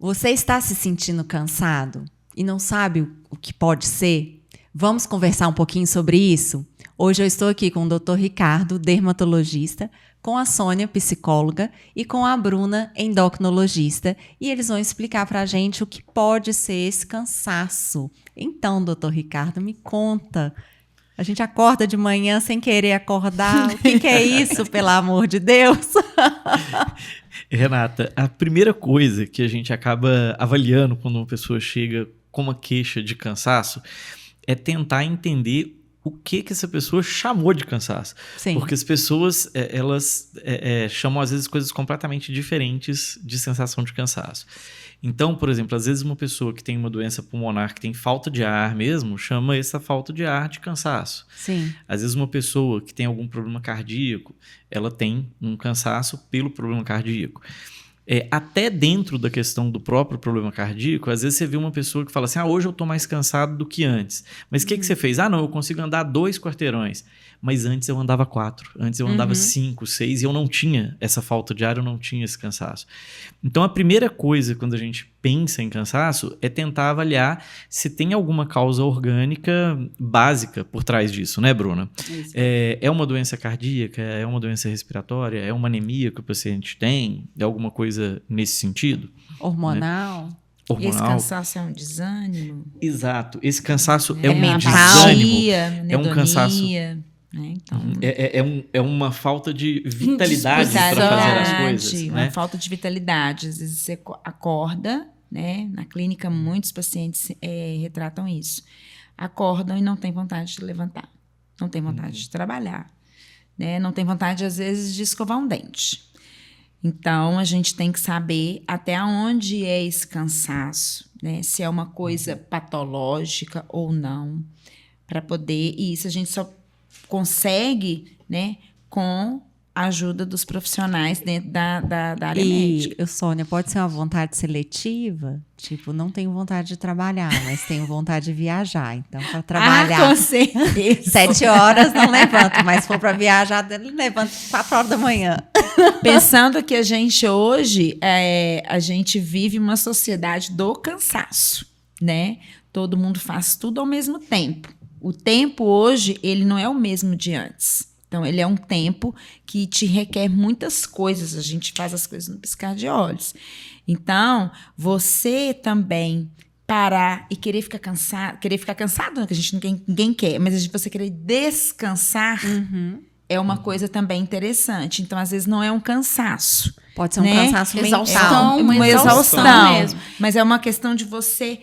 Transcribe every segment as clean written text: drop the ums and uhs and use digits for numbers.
Você está se sentindo cansado e não sabe o que pode ser? Vamos conversar um pouquinho sobre isso? Hoje eu estou aqui com o Dr. Ricardo, dermatologista, com a Sônia, psicóloga, e com a Bruna, endocrinologista, e eles vão explicar para a gente o que pode ser esse cansaço. Então, Dr. Ricardo, me conta. A gente acorda de manhã sem querer acordar. O que é isso, pelo amor de Deus? Renata, a primeira coisa que a gente acaba avaliando quando uma pessoa chega com uma queixa de cansaço é tentar entender o que essa pessoa chamou de cansaço. Sim. Porque as pessoas, elas chamam às vezes coisas completamente diferentes de sensação de cansaço. Então, por exemplo, às vezes uma pessoa que tem uma doença pulmonar, que tem falta de ar mesmo, chama essa falta de ar de cansaço. Sim. Às vezes uma pessoa que tem algum problema cardíaco, ela tem um cansaço pelo problema cardíaco. Até dentro da questão do próprio problema cardíaco, às vezes você vê uma pessoa que fala assim, hoje eu estou mais cansado do que antes. Mas o que você fez? Não, eu consigo andar 2 quarteirões. Mas antes eu andava 4, antes eu andava 5, 6 e eu não tinha essa falta de ar, eu não tinha esse cansaço. Então a primeira coisa quando a gente pensa em cansaço é tentar avaliar se tem alguma causa orgânica básica por trás disso, né, Bruna? É uma doença cardíaca, é uma doença respiratória, é uma anemia que o paciente tem, é alguma coisa nesse sentido? Hormonal? Né? Hormonal. Esse cansaço é um desânimo? Exato, esse cansaço é um mental. desânimo, é um cansaço... Né? Então, é uma falta de vitalidade para fazer as coisas. Uma falta de vitalidade. Às vezes você acorda, né? Na clínica muitos pacientes retratam isso. Acordam e não tem vontade de levantar. Não tem vontade de trabalhar. Né? Não tem vontade, às vezes, de escovar um dente. Então, a gente tem que saber até onde é esse cansaço. Né? Se é uma coisa patológica ou não. Para poder... E isso a gente só consegue, né, com a ajuda dos profissionais dentro da área médica. E, Sônia, pode ser uma vontade seletiva? Tipo, não tenho vontade de trabalhar, mas tenho vontade de viajar. Então, para trabalhar... com certeza. 7 horas não levanto, mas se for para viajar, levanto 4 horas da manhã. Pensando que a gente hoje, a gente vive uma sociedade do cansaço, né? Todo mundo faz tudo ao mesmo tempo. O tempo hoje, ele não é o mesmo de antes. Então, ele é um tempo que te requer muitas coisas. A gente faz as coisas no piscar de olhos. Então, você também parar e querer ficar cansado, que a gente ninguém quer, mas você querer descansar é uma coisa também interessante. Então, às vezes, não é um cansaço. Pode ser um cansaço mental. Uma exaustão mesmo. Mas é uma questão de você...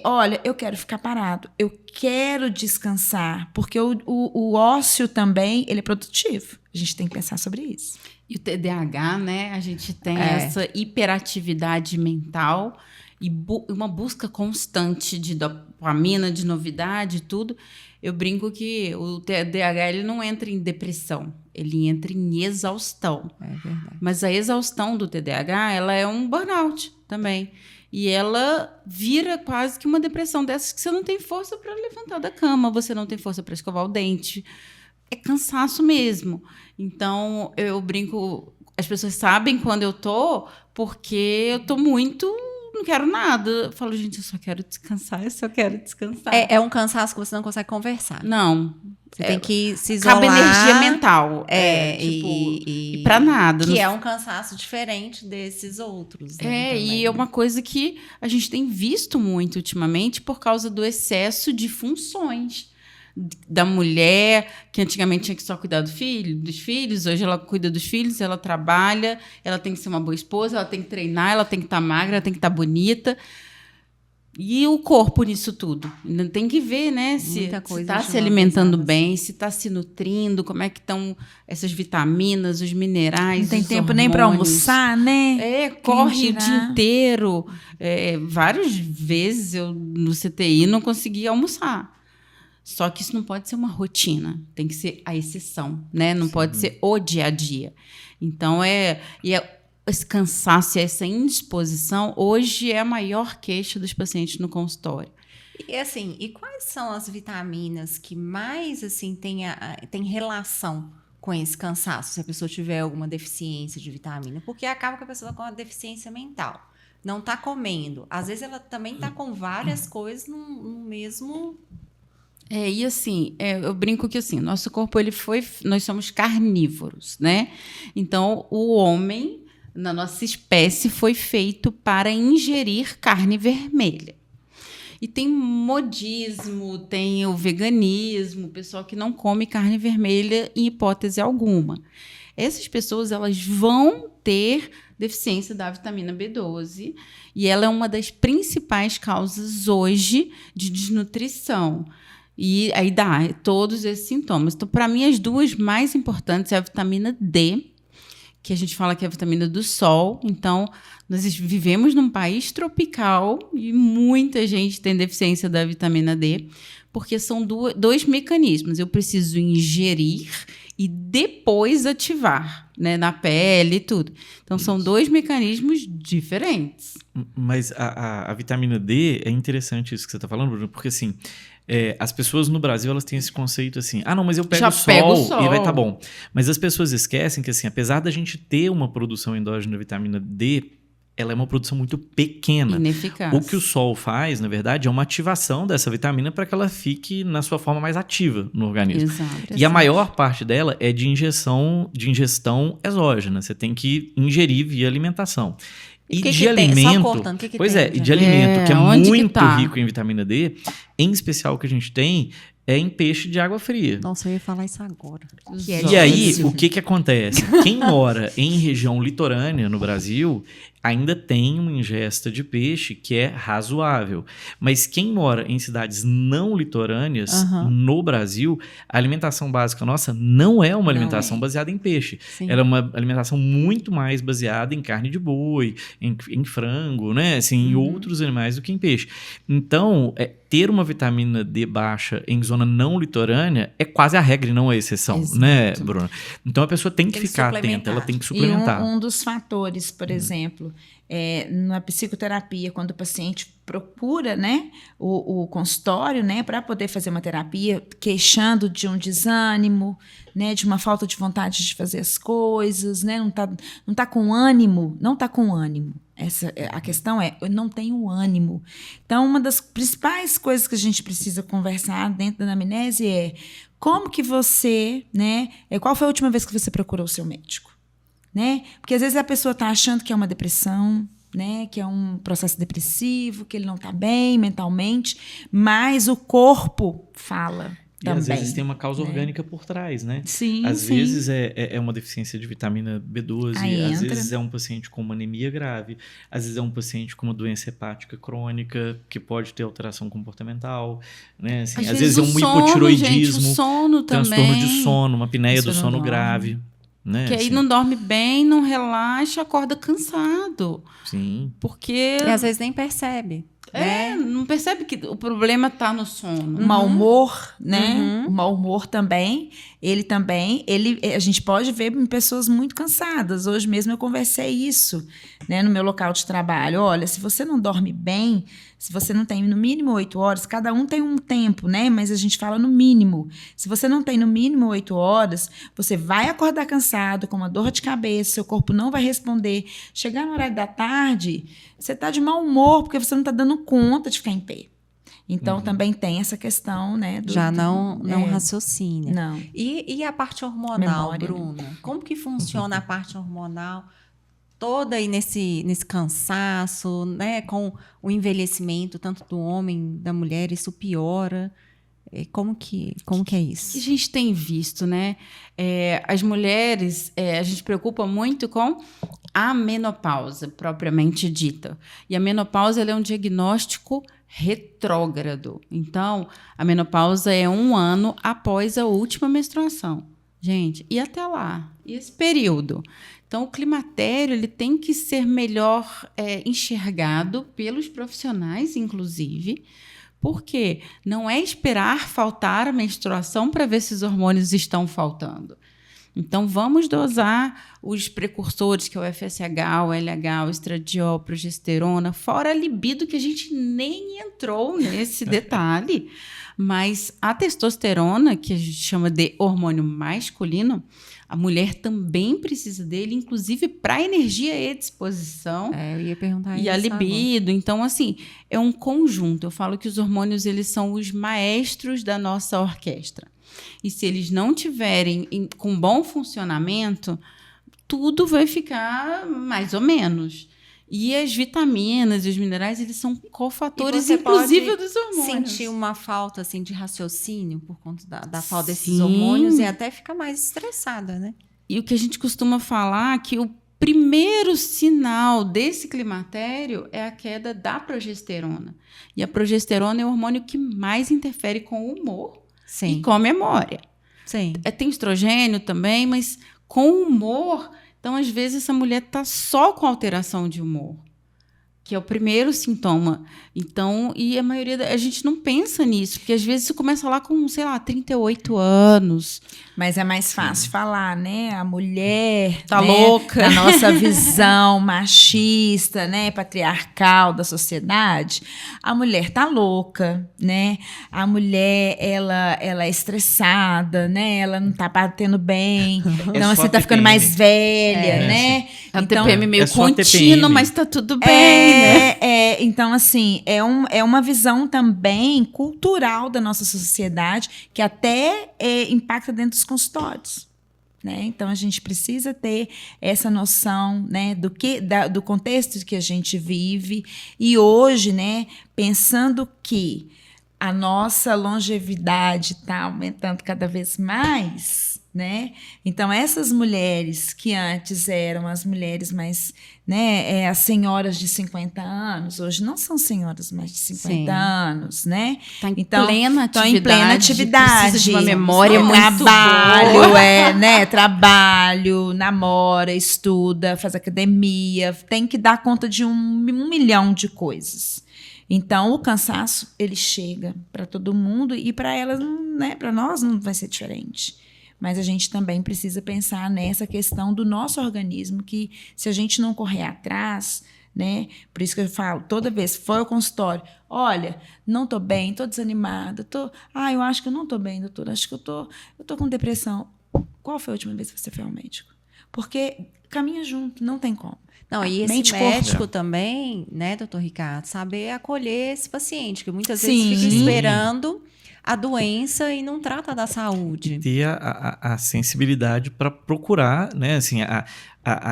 olha, eu quero ficar parado, eu quero descansar, porque o ócio também, ele é produtivo. A gente tem que pensar sobre isso. E o TDAH, né, a gente tem essa hiperatividade mental e uma busca constante de dopamina, de novidade, tudo. Eu brinco que o TDAH ele não entra em depressão, ele entra em exaustão. É verdade. Mas a exaustão do TDAH, ela é um burnout também. E ela vira quase que uma depressão dessas que você não tem força para levantar da cama, você não tem força para escovar o dente. É cansaço mesmo. Então, eu brinco... As pessoas sabem quando eu tô, porque eu tô muito... Não quero nada. Eu falo, gente, eu só quero descansar, eu só quero descansar. É um cansaço que você não consegue conversar. Não. Você tem que se isolar. Cabe energia mental. E pra nada. Que é um cansaço diferente desses outros. Né, e é uma coisa que a gente tem visto muito ultimamente por causa do excesso de funções da mulher, que antigamente tinha que só cuidar dos filhos, hoje ela cuida dos filhos, ela trabalha, ela tem que ser uma boa esposa, ela tem que treinar, ela tem que estar magra, ela tem que estar bonita. E o corpo nisso tudo? Ainda tem que ver, né? Se está se alimentando bem, se está se nutrindo, como é que estão essas vitaminas, os minerais, não tem os tempo hormônios. Nem para almoçar, né? Corre o dia inteiro. Várias vezes eu no CTI não conseguia almoçar. Só que isso não pode ser uma rotina, tem que ser a exceção, né? Não pode ser o dia a dia. Então, esse cansaço e essa indisposição hoje é a maior queixa dos pacientes no consultório. E quais são as vitaminas que mais assim tem relação com esse cansaço, se a pessoa tiver alguma deficiência de vitamina? Porque acaba que a pessoa com a deficiência mental. não está comendo. Às vezes ela também está com várias coisas no mesmo... E assim, eu brinco que assim, nosso corpo nós somos carnívoros, né? Então, o homem, na nossa espécie, foi feito para ingerir carne vermelha. E tem modismo, tem o veganismo, o pessoal que não come carne vermelha em hipótese alguma. Essas pessoas, elas vão ter deficiência da vitamina B12 e ela é uma das principais causas hoje de desnutrição. E aí dá todos esses sintomas. Então, para mim, as duas mais importantes é a vitamina D, que a gente fala que é a vitamina do sol. Então, nós vivemos num país tropical e muita gente tem deficiência da vitamina D, porque são dois mecanismos. Eu preciso ingerir e depois ativar, né, na pele e tudo. Então, são dois mecanismos diferentes. Mas a vitamina D, é interessante isso que você está falando, Bruno, porque assim, as pessoas no Brasil, elas têm esse conceito assim, não, mas eu pego o sol e vai estar bom. Mas as pessoas esquecem que assim, apesar da gente ter uma produção endógena de vitamina D, ela é uma produção muito pequena. Ineficaz. O que o sol faz, na verdade, é uma ativação dessa vitamina para que ela fique na sua forma mais ativa no organismo. Exato. E a maior parte dela é de ingestão exógena. Você tem que ingerir via alimentação. E de alimento, e de alimento que é muito rico em vitamina D, em especial o que a gente tem é em peixe de água fria. Nossa, eu ia falar isso agora. E aí, o que acontece? Quem mora em região litorânea no Brasil ainda tem uma ingesta de peixe que é razoável. Mas quem mora em cidades não litorâneas no Brasil, a alimentação básica nossa não é uma alimentação baseada em peixe. Sim. Ela é uma alimentação muito mais baseada em carne de boi, em frango, né? Assim, em outros animais do que em peixe. Então, ter uma vitamina D baixa em zona não litorânea é quase a regra e não a exceção, né, Bruna? Então, a pessoa tem que ficar atenta, ela tem que suplementar. E um dos fatores, por exemplo, na psicoterapia, quando o paciente procura, né, o consultório, né, para poder fazer uma terapia, queixando de um desânimo, né, de uma falta de vontade de fazer as coisas, né, não tá com ânimo. A questão eu não tenho ânimo. Então, uma das principais coisas que a gente precisa conversar dentro da anamnese é como que você, né, qual foi a última vez que você procurou o seu médico? Né? Porque às vezes a pessoa está achando que é uma depressão, né? Que é um processo depressivo, que ele não está bem mentalmente, mas o corpo fala também. E às vezes tem uma causa orgânica por trás, né? Sim, às vezes é uma deficiência de vitamina B12, às vezes é um paciente com uma anemia grave, às vezes é um paciente com uma doença hepática crônica, que pode ter alteração comportamental, né? Assim, às vezes é um hipotiroidismo, gente, o sono transtorno também. de sono, uma apneia do sono grave. Né? Que aí não dorme bem, não relaxa, acorda cansado. Sim. Porque... E às vezes nem percebe. Não percebe que o problema está no sono. O mau humor, né? O mau humor também. A gente pode ver em pessoas muito cansadas. Hoje mesmo eu conversei isso, né, no meu local de trabalho. Olha, se você não dorme bem, se você não tem no mínimo 8 horas, cada um tem um tempo, né? Mas a gente fala no mínimo. Se você não tem no mínimo 8 horas, você vai acordar cansado, com uma dor de cabeça, seu corpo não vai responder. Chegar no horário da tarde, você está de mau humor porque você não está dando conta de ficar em pé. Então, também tem essa questão, né? Não raciocínio. Não. E a parte hormonal, Memória, Bruna? Né? Como que funciona a parte hormonal toda aí nesse cansaço, né? Com o envelhecimento, tanto do homem, da mulher, isso piora. Como que é isso? A gente tem visto, né? As mulheres, a gente preocupa muito com a menopausa, propriamente dita. E a menopausa ela é um diagnóstico retrógrado. Então, a menopausa é 1 ano após a última menstruação. Gente, e até lá? E esse período? Então, o climatério ele tem que ser melhor enxergado pelos profissionais, inclusive, porque não é esperar faltar a menstruação para ver se os hormônios estão faltando. Então, vamos dosar os precursores, que é o FSH, o LH, o estradiol, progesterona, fora a libido, que a gente nem entrou nesse detalhe. Mas a testosterona, que a gente chama de hormônio masculino, a mulher também precisa dele, inclusive para energia e disposição. Eu ia perguntar E isso a libido. Então, assim, é um conjunto. Eu falo que os hormônios, eles são os maestros da nossa orquestra. E se eles não tiverem com bom funcionamento, tudo vai ficar mais ou menos. E as vitaminas e os minerais, eles são cofatores, inclusive, dos hormônios. Sentir uma falta assim, de raciocínio por conta da falta desses Sim. hormônios e até ficar mais estressada, né? E o que a gente costuma falar é que o primeiro sinal desse climatério é a queda da progesterona. E a progesterona é o hormônio que mais interfere com o humor Sim. e com a memória. Sim. Tem estrogênio também, mas com o humor... Então, às vezes, essa mulher está só com alteração de humor, que é o primeiro sintoma. Então, e a maioria a gente não pensa nisso, porque às vezes isso começa lá com, sei lá, 38 anos. Mas é mais fácil falar, né? A mulher Tá né? louca. Na nossa visão machista, né? Patriarcal da sociedade, a mulher tá louca, né? A mulher, ela é estressada, né? Ela não tá batendo bem. Então, só você tá ficando TPM. mais velha, né? A Então, TPM meio é só contínuo, TPM. mas tá tudo bem, né? Então, assim, é uma visão também cultural da nossa sociedade que até impacta dentro dos consultórios. Né? Então, a gente precisa ter essa noção, né, do contexto que a gente vive. E hoje, né, pensando que a nossa longevidade está aumentando cada vez mais, né? Então, essas mulheres que antes eram as mulheres mais, né, as senhoras de 50 anos, hoje não são senhoras mais de 50 Sim. anos, né? Tá em Então, plena estão atividade. em plena atividade. Precisa de uma memória muito trabalho, boa. né? Trabalho, namora, estuda, faz academia, tem que dar conta de 1 milhão de coisas. Então, o cansaço, ele chega para todo mundo e para elas, né, para nós não vai ser diferente. Mas a gente também precisa pensar nessa questão do nosso organismo, que se a gente não correr atrás, né, por isso que eu falo, toda vez que for ao consultório, olha, não estou bem, estou desanimada, eu acho que eu não estou bem, doutora, acho que eu tô com depressão. Qual foi a última vez que você foi ao médico? Porque caminha junto, não tem como. Não, e esse Mente, médico corpo. também, né, doutor Ricardo, saber acolher esse paciente, que muitas Sim. vezes fica esperando a doença e não trata da saúde. Ter a sensibilidade para procurar, né, assim, a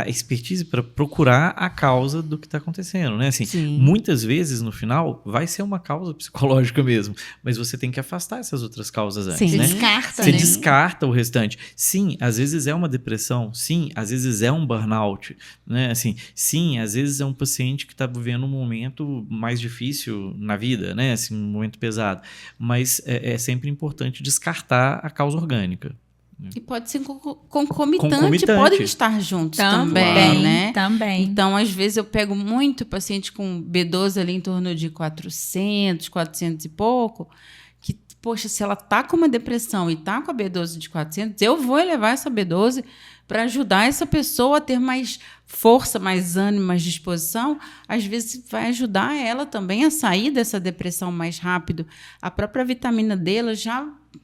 expertise para procurar a causa do que está acontecendo, né? Assim, Sim. muitas vezes no final vai ser uma causa psicológica mesmo, mas você tem que afastar essas outras causas antes, Sim. né? Descarta, Você né? descarta o restante. Sim, às vezes é uma depressão. Sim, às vezes é um burnout, né? Assim, sim, às vezes é um paciente que está vivendo um momento mais difícil na vida, né? Assim, um momento pesado. Mas é sempre importante descartar a causa orgânica. E pode ser concomitante, Concomitante. podem estar juntos também, Claro. né? Também. Então, às vezes, eu pego muito paciente com B12 ali em torno de 400, 400 e pouco, que, poxa, se ela tá com uma depressão e tá com a B12 de 400, eu vou elevar essa B12 para ajudar essa pessoa a ter mais força, mais ânimo, mais disposição. Às vezes, vai ajudar ela também a sair dessa depressão mais rápido. A própria vitamina D,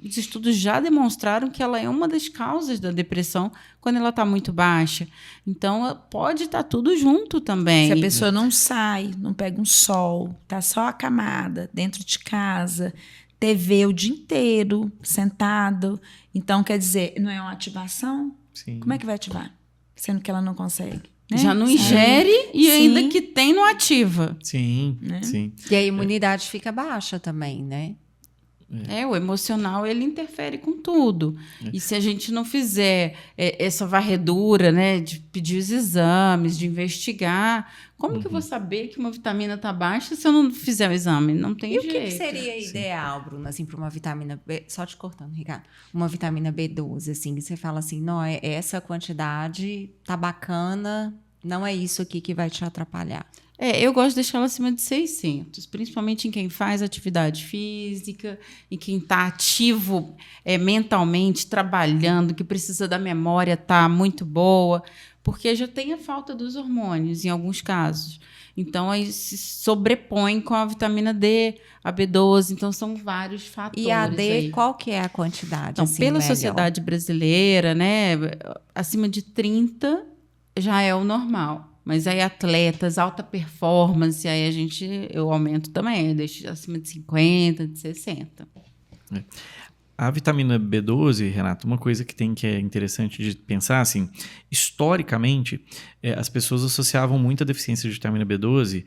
os estudos já demonstraram que ela é uma das causas da depressão quando ela está muito baixa. Então, pode estar tudo junto também. Se a pessoa não sai, não pega um sol, tá só acamada, dentro de casa, TV o dia inteiro, sentado. Então, quer dizer, não é uma ativação? Sim. Como é que vai ativar? Sendo que ela não consegue. Né? Já não Sabe? ingere e Sim. ainda que tem, não ativa. Sim, Né? sim. E a imunidade fica baixa também, né? O emocional, ele interfere com tudo. E se a gente não fizer essa varredura, né, de pedir os exames, de investigar, como que eu vou saber que uma vitamina está baixa se eu não fizer o exame? Não tem E jeito. o que seria ideal, Bruna, assim, para uma vitamina B, só te cortando, Ricardo, uma vitamina B12, assim, que você fala assim, não, essa quantidade tá bacana, não é isso aqui que vai te atrapalhar. Eu gosto de deixar ela acima de 600, principalmente em quem faz atividade física, em quem está ativo mentalmente, trabalhando, que precisa da memória estar muito boa, porque já tem a falta dos hormônios em alguns casos. Então, aí se sobrepõe com a vitamina D, a B12, então são vários fatores. E a D, aí. qual que é a quantidade? Então, assim, pela melhor? sociedade brasileira, né, acima de 30 já é o normal. Mas aí atletas, alta performance, aí eu aumento também, eu deixo acima de 50, de 60. A vitamina B12, Renato, uma coisa que é interessante de pensar, assim, historicamente, as pessoas associavam muito a deficiência de vitamina B12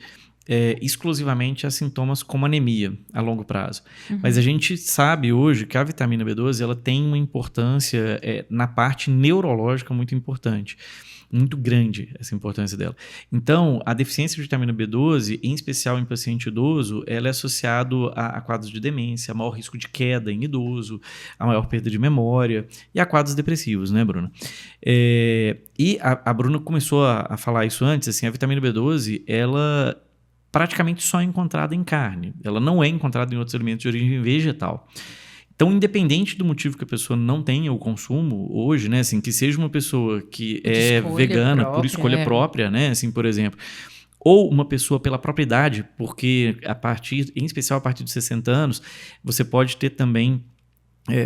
exclusivamente a sintomas como anemia a longo prazo. Mas a gente sabe hoje que a vitamina B12 ela tem uma importância na parte neurológica muito importante. Muito grande essa importância dela. Então, a deficiência de vitamina B12, em especial em paciente idoso, ela é associada a quadros de demência, a maior risco de queda em idoso, a maior perda de memória e a quadros depressivos, né, Bruna? E a Bruna começou a falar isso antes, assim, a vitamina B12, ela praticamente só é encontrada em carne. Ela não é encontrada em outros alimentos de origem vegetal. Então, independente do motivo que a pessoa não tenha o consumo hoje, né, assim, que seja uma pessoa que é vegana por escolha própria, né, assim, por exemplo, ou uma pessoa pela própria idade, porque em especial a partir de 60 anos, você pode ter também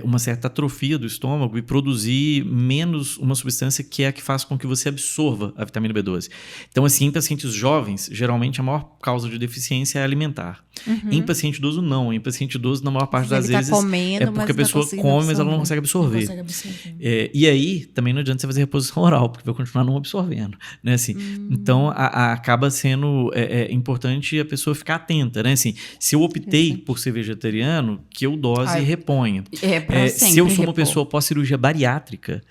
uma certa atrofia do estômago e produzir menos uma substância que é a que faz com que você absorva a vitamina B12. Então, assim, em pacientes jovens, geralmente a maior causa de deficiência é alimentar. Em paciente idoso, não. Em paciente idoso, na maior parte das vezes, comendo, é porque a pessoa come, mas ela não consegue absorver. E aí, também não adianta você fazer reposição oral, porque vai continuar não absorvendo. Né? Assim, então, acaba sendo importante a pessoa ficar atenta. Né? Assim, se eu optei por ser vegetariano, que eu dose e reponha. Se eu sou uma pessoa pós-cirurgia bariátrica,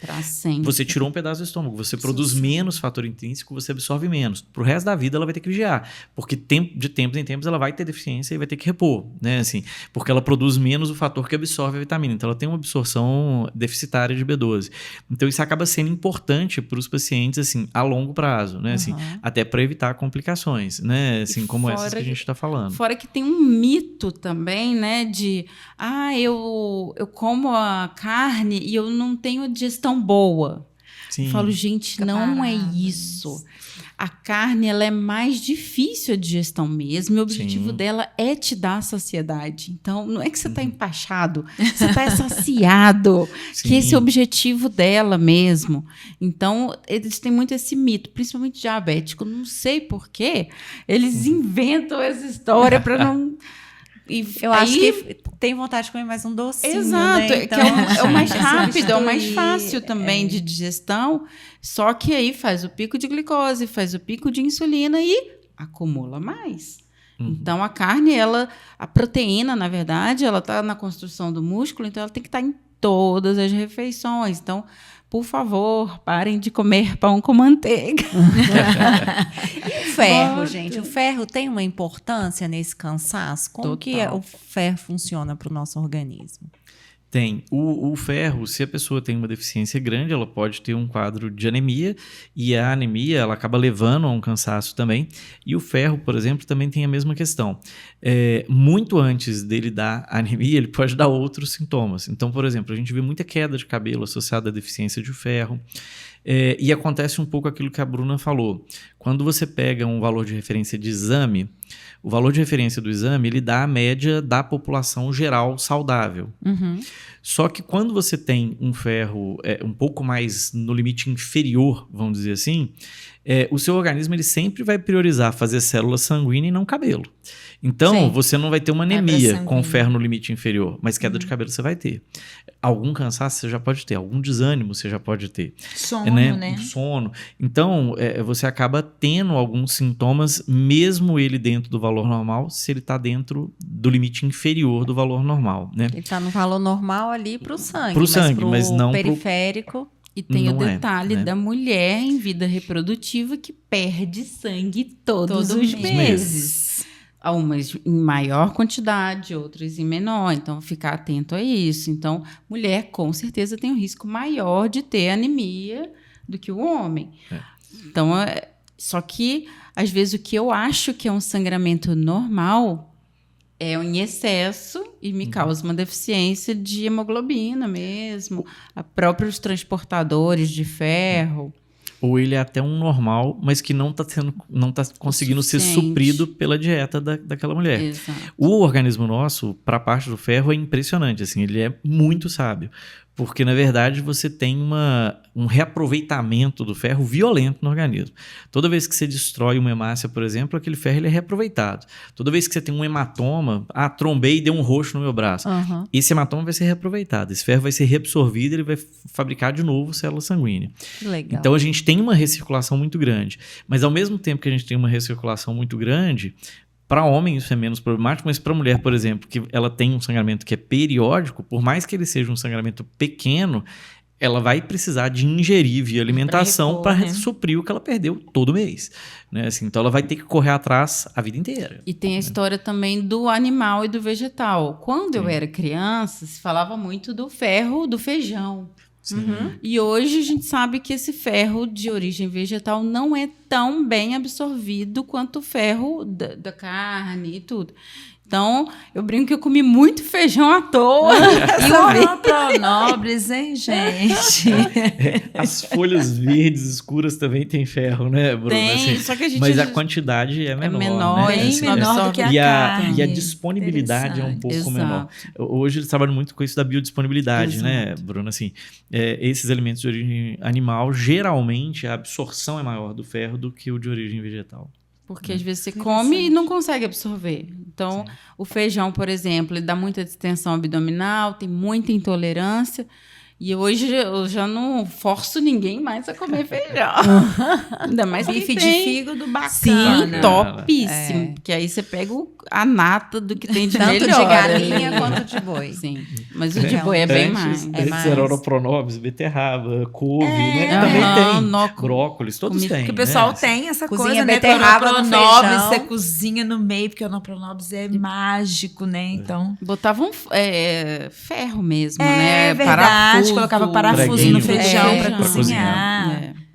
você tirou um pedaço do estômago, você produz menos fator intrínseco, você absorve menos. Pro resto da vida ela vai ter que vigiar, porque de tempos em tempos ela vai ter deficiência e vai ter que repor, né? Assim, porque ela produz menos o fator que absorve a vitamina, então ela tem uma absorção deficitária de B12. Então isso acaba sendo importante para os pacientes assim, a longo prazo, né? Assim, até para evitar complicações, né? Assim, como essas que a gente está falando. Fora que tem um mito também, né? De eu como a carne e eu não tenho digestão boa. Sim. Eu falo, gente, não é isso. A carne ela é mais difícil a digestão mesmo. E o objetivo dela é te dar saciedade. Então, não é que você está empachado, você está saciado. Que esse é o objetivo dela mesmo. Então, eles têm muito esse mito, principalmente diabético. Não sei por quê. Eles inventam essa história para não... Eu acho que tem vontade de comer mais um docinho, exato, né? Então, que é o mais rápido, é o mais fácil também de digestão, só que aí faz o pico de glicose, faz o pico de insulina e acumula mais. Então, a carne, a proteína, na verdade, ela está na construção do músculo, então ela tem que estar em todas as refeições. Então, por favor, parem de comer pão com manteiga. E o ferro, gente? O ferro tem uma importância nesse cansaço? Como que o ferro funciona para o nosso organismo? Tem. O ferro, se a pessoa tem uma deficiência grande, ela pode ter um quadro de anemia, e a anemia ela acaba levando a um cansaço também. E o ferro, por exemplo, também tem a mesma questão. Muito antes dele dar anemia, ele pode dar outros sintomas. Então, por exemplo, a gente vê muita queda de cabelo associada à deficiência de ferro. E acontece um pouco aquilo que a Bruna falou. Quando você pega um valor de referência de exame, o valor de referência do exame ele dá a média da população geral saudável. Só que quando você tem um ferro um pouco mais no limite inferior, vamos dizer assim, o seu organismo ele sempre vai priorizar fazer célula sanguínea e não cabelo. Então, você não vai ter uma anemia com ferro no limite inferior, mas queda de cabelo você vai ter. Algum cansaço você já pode ter, algum desânimo você já pode ter. Sono, né? Sono. Então, você acaba tendo alguns sintomas, mesmo ele dentro do valor normal, se ele está dentro do limite inferior do valor normal, né? Ele está no valor normal ali para o sangue, mas não periférico. E tem o detalhe da mulher em vida reprodutiva que perde sangue todos os meses. Umas em maior quantidade, outras em menor. Então, ficar atento a isso. Então, mulher com certeza tem um risco maior de ter anemia do que o homem. Então, Só que, às vezes, o que eu acho que é um sangramento normal é em excesso e me causa uma deficiência de hemoglobina mesmo. A próprios transportadores de ferro. Ou ele é até um normal, mas que não tá conseguindo ser suficiente. Suprido pela dieta daquela mulher. Exato. O organismo nosso, para a parte do ferro, é impressionante, assim, ele é muito sábio. Porque, na verdade, você tem um reaproveitamento do ferro violento no organismo. Toda vez que você destrói uma hemácia, por exemplo, aquele ferro ele é reaproveitado. Toda vez que você tem um hematoma, trombei e deu um roxo no meu braço. Uhum. Esse hematoma vai ser reaproveitado. Esse ferro vai ser reabsorvido e ele vai fabricar de novo célula sanguínea. Que legal. Então, a gente tem uma recirculação muito grande. Mas, ao mesmo tempo que a gente tem uma recirculação muito grande, para homem isso é menos problemático, mas para mulher, por exemplo, que ela tem um sangramento que é periódico, por mais que ele seja um sangramento pequeno, ela vai precisar de ingerir via alimentação para suprir o que ela perdeu todo mês. Né? Assim, então ela vai ter que correr atrás a vida inteira. E tem a história também do animal e do vegetal. Quando eu era criança, se falava muito do ferro do feijão. E hoje a gente sabe que esse ferro de origem vegetal não é tão bem absorvido quanto o ferro da carne e tudo. Então, eu brinco que eu comi muito feijão à toa. São pronobres, hein, gente? As folhas verdes escuras também tem ferro, né, Bruna? Tem, Assim, só que a gente... mas a quantidade é menor, né? bem Assim, menor do que a carne. E a disponibilidade é um pouco Exato. menor. Hoje eles trabalham muito com isso da biodisponibilidade, né, Bruna? Assim, esses alimentos de origem animal, geralmente a absorção é maior do ferro do que o de origem vegetal. Porque às vezes você come e não consegue absorver. Então, o feijão, por exemplo, ele dá muita distensão abdominal, tem muita intolerância. E hoje eu já não forço ninguém mais a comer feijão. Ainda mais Bife que de tem... fígado Sim, bacana. topíssimo. Porque aí você pega a nata do que tem de Tanto melhor. de galinha ali. quanto de boi. Sim, mas o de boi é bem mais. É mais. Era oropronobis, beterraba, couve, né? Também tem. Brócolis, todos têm. Porque o pessoal né? tem essa Cozinha coisa, né? beterraba no Pronobis, feijão. você cozinha no meio, porque o Onopronobis é mágico, né? Então... Botavam ferro mesmo, É né? verdade, colocava parafuso Preguinho no feijão pra para cozinhar. cozinhar. É.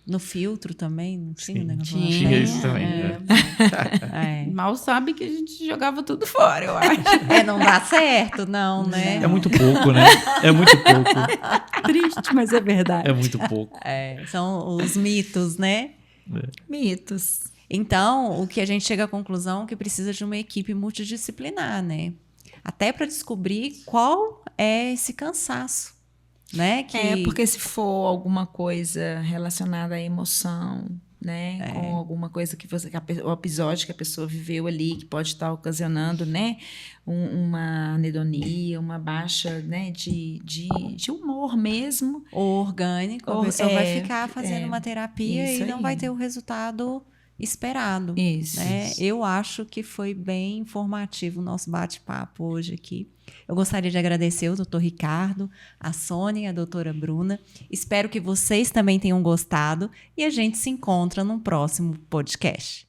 No filtro também, não tinha Sim, um negócio lá? tinha. Tinha isso também. É. Mal sabe que a gente jogava tudo fora, eu acho. Não dá certo, não, né? É muito pouco, né? É muito pouco. Triste, mas é verdade. É muito pouco. São os mitos, né? Mitos. Então, o que a gente chega à conclusão é que precisa de uma equipe multidisciplinar, né? Até para descobrir qual é esse cansaço, né? Porque se for alguma coisa relacionada à emoção, né? Com alguma coisa o episódio que a pessoa viveu ali, que pode estar ocasionando, né? Uma anedonia, uma baixa, né? De humor mesmo. Ou orgânico, a pessoa vai ficar fazendo uma terapia e não aí. vai ter o resultado esperado. Isso. Né? Eu acho que foi bem informativo o nosso bate-papo hoje aqui. Eu gostaria de agradecer o Dr. Ricardo, a Sônia e a doutora Bruna. Espero que vocês também tenham gostado e a gente se encontra num próximo podcast.